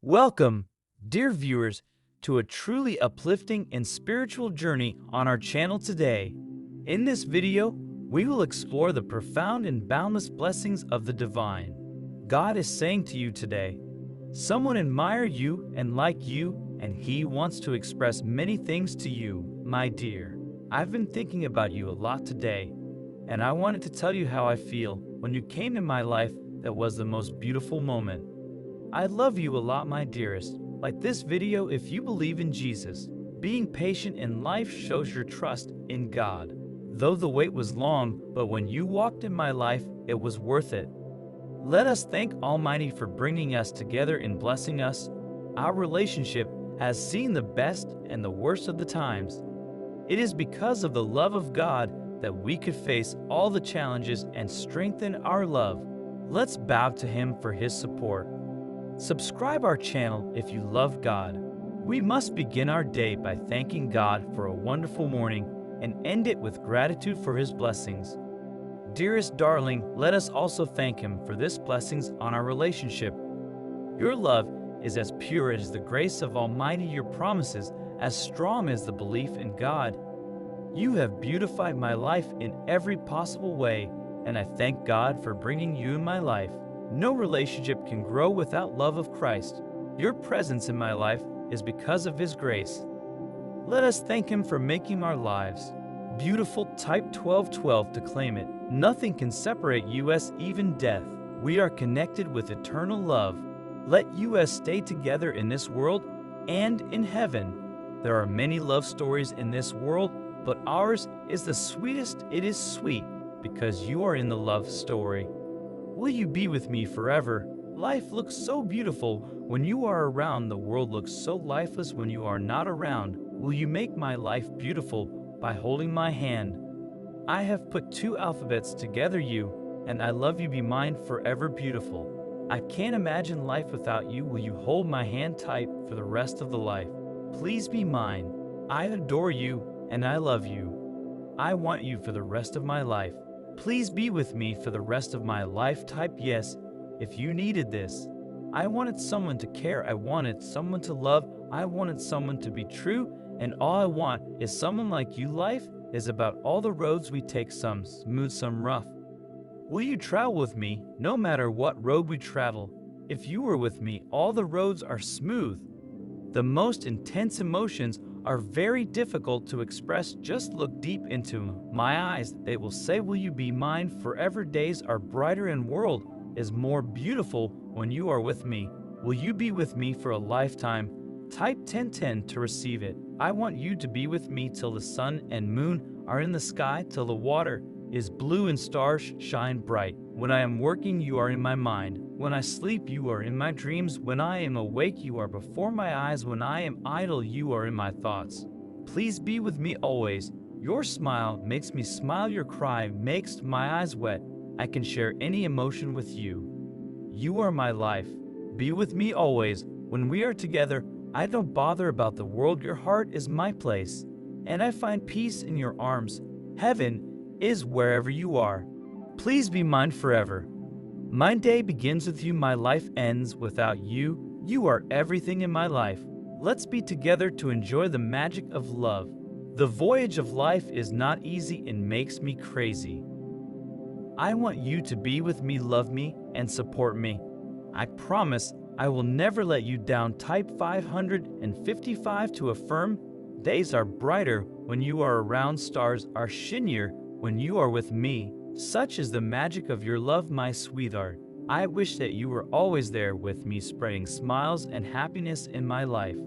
Welcome, dear viewers, to a truly uplifting and spiritual journey on our channel today. In this video, we will explore the profound and boundless blessings of the divine. God is saying to you today, someone admires you and like you, and he wants to express many things to you, my dear. I've been thinking about you a lot today, and I wanted to tell you how I feel when you came in my life. That was the most beautiful moment. I love you a lot, my dearest. Like this video, if you believe in Jesus, being patient in life shows your trust in God. Though the wait was long, but when you walked in my life, it was worth it. Let us thank Almighty for bringing us together and blessing us. Our relationship has seen the best and the worst of the times. It is because of the love of God that we could face all the challenges and strengthen our love. Let's bow to Him for His support. Subscribe our channel if you love God. We must begin our day by thanking God for a wonderful morning and end it with gratitude for His blessings. Dearest darling, let us also thank Him for this blessings on our relationship. Your love is as pure as the grace of Almighty, your promises as strong as the belief in God. You have beautified my life in every possible way, and I thank God for bringing you in my life. No relationship can grow without love of Christ. Your presence in my life is because of His grace. Let us thank Him for making our lives beautiful. Type 1212 to claim it. Nothing can separate us, even death. We are connected with eternal love. Let us stay together in this world and in heaven. There are many love stories in this world, but ours is the sweetest. It is sweet because you are in the love story. Will you be with me forever? Life looks so beautiful when you are around. The world looks so lifeless when you are not around. Will you make my life beautiful by holding my hand? I have put two alphabets together, you, and I love you. Be mine forever, beautiful. I can't imagine life without you. Will you hold my hand tight for the rest of the life? Please be mine. I adore you and I love you. I want you for the rest of my life. Please be with me for the rest of my life. Type yes if you needed this. I wanted someone to care. I wanted someone to love. I wanted someone to be true. And all I want is someone like you. Life is about all the roads we take, some smooth, some rough. Will you travel with me no matter what road we travel? If you were with me, all the roads are smooth. The most intense emotions are very difficult to express. Just look deep into my eyes. They will say, will you be mine forever? Days are brighter and world is more beautiful when you are with me. Will you be with me for a lifetime? Type 1010 to receive it. I want you to be with me till the sun and moon are in the sky, till the water is blue and stars shine bright. When I am working, you are in my mind. When I sleep, you are in my dreams. When I am awake, you are before my eyes. When I am idle, you are in my thoughts. Please be with me always. Your smile makes me smile. Your cry makes my eyes wet. I can share any emotion with you. You are my life. Be with me always. When we are together, I don't bother about the world. Your heart is my place, and I find peace in your arms. Heaven is wherever you are. Please be mine forever. My day begins with you. My life ends without you. You are everything in my life. Let's be together to enjoy the magic of love. The voyage of life is not easy and makes me crazy. I want you to be with me, love me, and support me. I promise I will never let you down. Type 555 to affirm. Days are brighter when you are around. Stars are shinier when you are with me. Such is the magic of your love, my sweetheart. I wish that you were always there with me, spreading smiles and happiness in my life.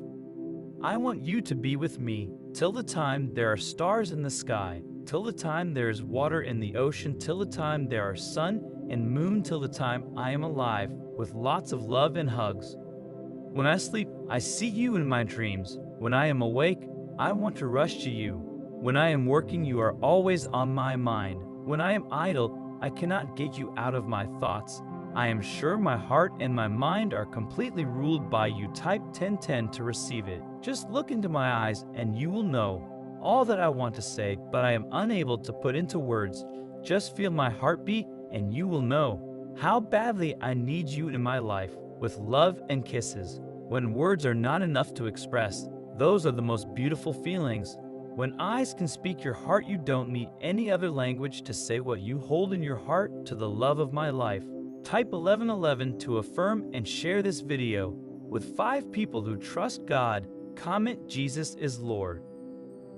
I want you to be with me till the time there are stars in the sky, till the time there is water in the ocean, till the time there are sun and moon, till the time I am alive, with lots of love and hugs. When I sleep, I see you in my dreams. When I am awake, I want to rush to you. When I am working, you are always on my mind. When I am idle, I cannot get you out of my thoughts. I am sure my heart and my mind are completely ruled by you. Type 1010 to receive it. Just look into my eyes and you will know all that I want to say, but I am unable to put into words. Just feel my heartbeat and you will know how badly I need you in my life. With love and kisses. When words are not enough to express, those are the most beautiful feelings. When eyes can speak your heart, you don't need any other language to say what you hold in your heart to the love of my life. Type 1111 to affirm and share this video with 5 people who trust God. Comment Jesus is Lord.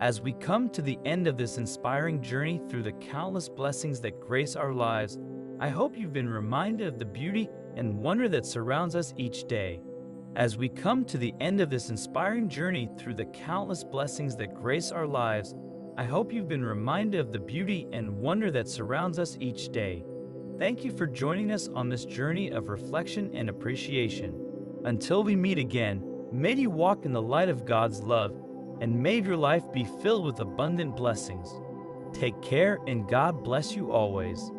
As we come to the end of this inspiring journey through the countless blessings that grace our lives, I hope you've been reminded of the beauty and wonder that surrounds us each day. As we come to the end of this inspiring journey through the countless blessings that grace our lives, I hope you've been reminded of the beauty and wonder that surrounds us each day. Thank you for joining us on this journey of reflection and appreciation. Until we meet again, may you walk in the light of God's love, and may your life be filled with abundant blessings. Take care, and God bless you always.